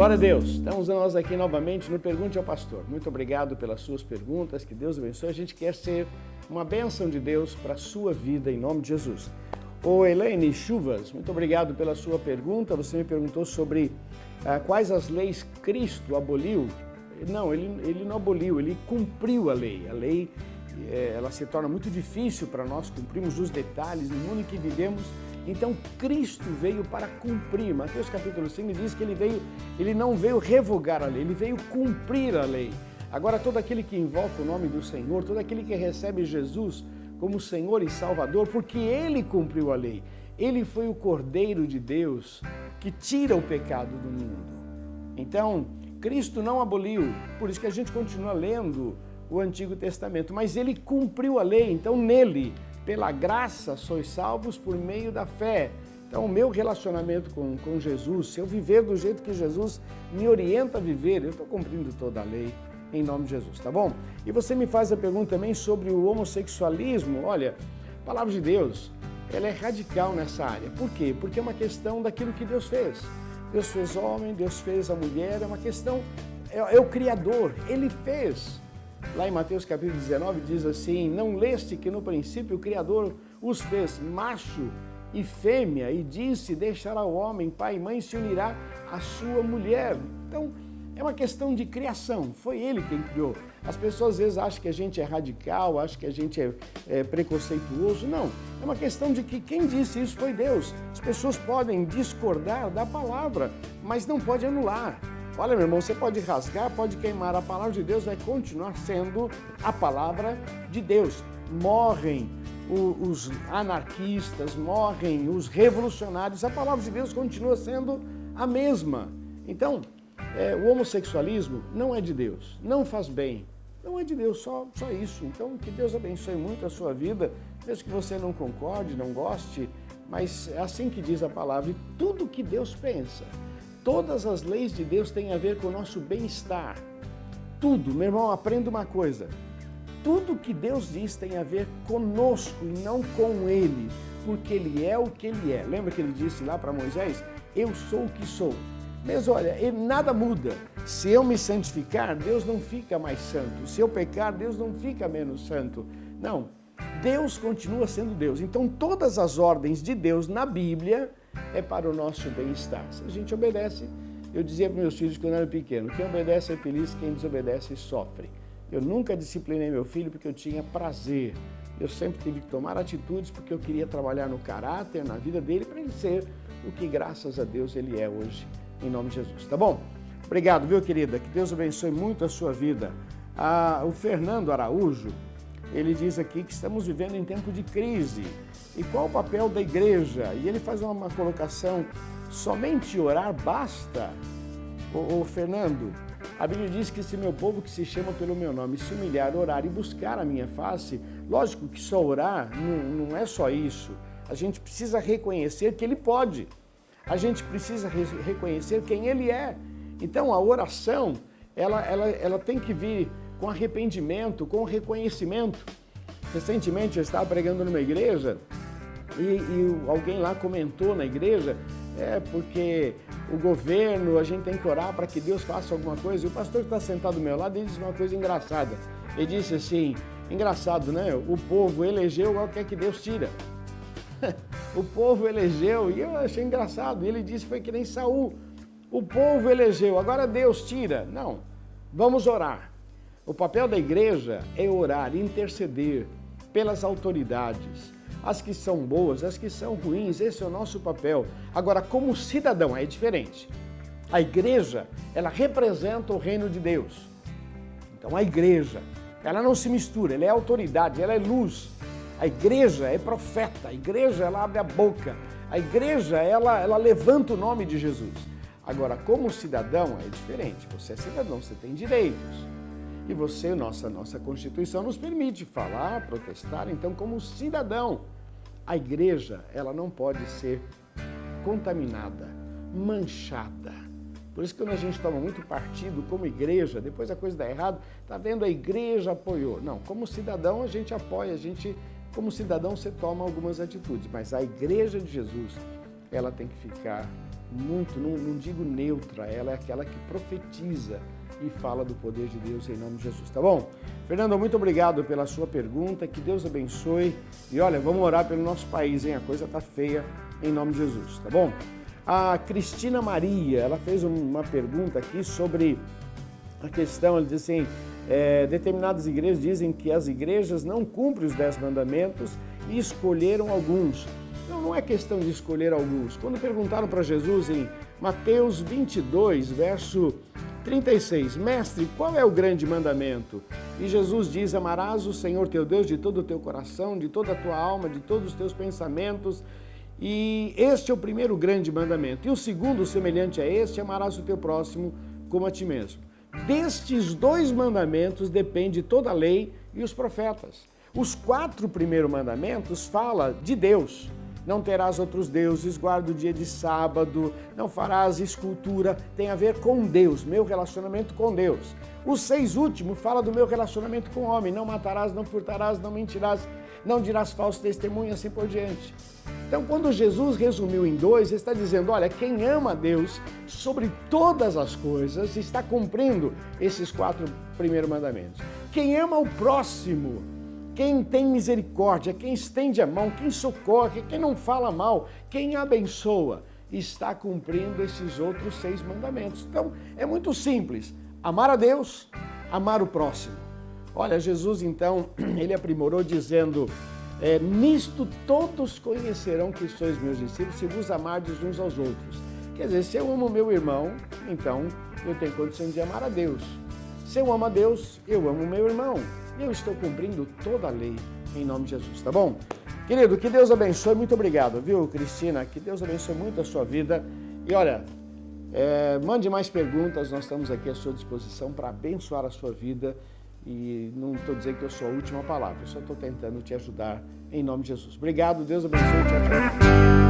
Glória a Deus. Estamos nós aqui novamente no Pergunte ao Pastor. Muito obrigado pelas suas perguntas, que Deus abençoe. A gente quer ser uma bênção de Deus para a sua vida, em nome de Jesus. Ô Elaine Chuvas, muito obrigado pela sua pergunta. Você me perguntou sobre quais as leis Cristo aboliu. Não, ele não aboliu, ele cumpriu a lei. A lei ela se torna muito difícil para nós cumprirmos os detalhes no mundo em que vivemos. Então, Cristo veio para cumprir. Mateus capítulo 5 diz que ele não veio revogar a lei, ele veio cumprir a lei. Agora, todo aquele que invoca o nome do Senhor, todo aquele que recebe Jesus como Senhor e Salvador, porque Ele cumpriu a lei. Ele foi o Cordeiro de Deus que tira o pecado do mundo. Então, Cristo não aboliu, por isso que a gente continua lendo o Antigo Testamento, mas Ele cumpriu a lei, então nele, pela graça, sois salvos por meio da fé. Então, o meu relacionamento com Jesus, se eu viver do jeito que Jesus me orienta a viver, eu estou cumprindo toda a lei, em nome de Jesus, tá bom? E você me faz a pergunta também sobre o homossexualismo. Olha, a palavra de Deus, ela é radical nessa área. Por quê? Porque é uma questão daquilo que Deus fez. Deus fez homem, Deus fez a mulher, é uma questão, é o Criador, Ele fez. Lá em Mateus capítulo 19 diz assim: não leste que no princípio o Criador os fez macho e fêmea, e disse: deixará o homem pai e mãe, se unirá à sua mulher. Então, é uma questão de criação, foi Ele quem criou. As pessoas às vezes acham que a gente é radical, acham que a gente é preconceituoso. Não, é uma questão de que quem disse isso foi Deus. As pessoas podem discordar da palavra, mas não pode anular. Olha, meu irmão, você pode rasgar, pode queimar, a palavra de Deus vai continuar sendo a palavra de Deus. Morrem os anarquistas, morrem os revolucionários, a palavra de Deus continua sendo a mesma. Então, o homossexualismo não é de Deus, não faz bem, não é de Deus, só isso. Então, que Deus abençoe muito a sua vida, mesmo que você não concorde, não goste, mas é assim que diz a palavra, e tudo que Deus pensa. Todas as leis de Deus têm a ver com o nosso bem-estar. Tudo, meu irmão, aprenda uma coisa. Tudo que Deus diz tem a ver conosco e não com Ele, porque Ele é o que Ele é. Lembra que Ele disse lá para Moisés? Eu sou o que sou. Mas olha, nada muda. Se eu me santificar, Deus não fica mais santo. Se eu pecar, Deus não fica menos santo. Não, Deus continua sendo Deus. Então todas as ordens de Deus na Bíblia é para o nosso bem-estar. Se a gente obedece, eu dizia para meus filhos quando eu era pequeno, quem obedece é feliz, quem desobedece sofre. Eu nunca disciplinei meu filho porque eu tinha prazer. Eu sempre tive que tomar atitudes porque eu queria trabalhar no caráter, na vida dele, para ele ser o que, graças a Deus, ele é hoje, em nome de Jesus. Tá bom? Obrigado, viu, querida? Que Deus abençoe muito a sua vida. O Fernando Araújo, ele diz aqui que estamos vivendo em tempo de crise. E qual o papel da igreja? E ele faz uma colocação, somente orar basta? Ô Fernando, a Bíblia diz que se meu povo que se chama pelo meu nome se humilhar, orar e buscar a minha face, lógico que só orar não é só isso. A gente precisa reconhecer que Ele pode. A gente precisa reconhecer quem Ele é. Então a oração, ela tem que vir com arrependimento, com reconhecimento. Recentemente eu estava pregando numa igreja e alguém lá comentou na igreja, porque o governo, a gente tem que orar para que Deus faça alguma coisa. E o pastor que está sentado do meu lado, ele disse uma coisa engraçada. Ele disse assim, engraçado, né? O povo elegeu, agora quer que Deus tira. O povo elegeu, e eu achei engraçado. E ele disse, foi que nem Saul. O povo elegeu, agora Deus tira. Não, vamos orar. O papel da igreja é orar, interceder pelas autoridades, as que são boas, as que são ruins, esse é o nosso papel. Agora, como cidadão, é diferente. A igreja, ela representa o reino de Deus. Então, a igreja, ela não se mistura, ela é autoridade, ela é luz. A igreja é profeta, a igreja, ela abre a boca. A igreja, ela levanta o nome de Jesus. Agora, como cidadão, é diferente. Você é cidadão, você tem direitos. E você, nossa Constituição nos permite falar, protestar. Então, como cidadão, a igreja, ela não pode ser contaminada, manchada. Por isso que quando a gente toma muito partido como igreja, depois a coisa dá errado, tá vendo, a igreja apoiou. Não, como cidadão a gente apoia, como cidadão você toma algumas atitudes, mas a igreja de Jesus, ela tem que ficar muito, não digo neutra, ela é aquela que profetiza e fala do poder de Deus em nome de Jesus, tá bom? Fernando, muito obrigado pela sua pergunta, que Deus abençoe. E olha, vamos orar pelo nosso país, hein? A coisa tá feia em nome de Jesus, tá bom? A Cristina Maria, ela fez uma pergunta aqui sobre a questão, ela diz assim, determinadas igrejas dizem que as igrejas não cumprem os 10 mandamentos e escolheram alguns. Não é questão de escolher alguns. Quando perguntaram para Jesus em Mateus 22, verso 36, Mestre, qual é o grande mandamento? E Jesus diz, amarás o Senhor teu Deus de todo o teu coração, de toda a tua alma, de todos os teus pensamentos. E este é o primeiro grande mandamento. E o segundo, semelhante a este, amarás o teu próximo como a ti mesmo. Destes 2 mandamentos depende toda a lei e os profetas. Os 4 primeiros mandamentos falam de Deus. Não terás outros deuses, guarda o dia de sábado, não farás escultura, tem a ver com Deus, meu relacionamento com Deus. Os 6 últimos falam do meu relacionamento com o homem, não matarás, não furtarás, não mentirás, não dirás falso testemunho, assim por diante. Então, quando Jesus resumiu em 2, ele está dizendo, olha, quem ama a Deus sobre todas as coisas está cumprindo esses 4 primeiros mandamentos. Quem ama o próximo, quem tem misericórdia, quem estende a mão, quem socorre, quem não fala mal, quem abençoa, está cumprindo esses outros 6 mandamentos. Então, é muito simples. Amar a Deus, amar o próximo. Olha, Jesus, então, ele aprimorou dizendo, nisto todos conhecerão que sois meus discípulos, se vos amardes uns aos outros. Quer dizer, se eu amo meu irmão, então eu tenho condição de amar a Deus. Se eu amo a Deus, eu amo meu irmão. Eu estou cumprindo toda a lei em nome de Jesus, tá bom? Querido, que Deus abençoe, muito obrigado, viu, Cristina? Que Deus abençoe muito a sua vida. E olha, mande mais perguntas, nós estamos aqui à sua disposição para abençoar a sua vida. E não estou dizendo que eu sou a última palavra, eu só estou tentando te ajudar em nome de Jesus. Obrigado, Deus abençoe, tchau, tchau.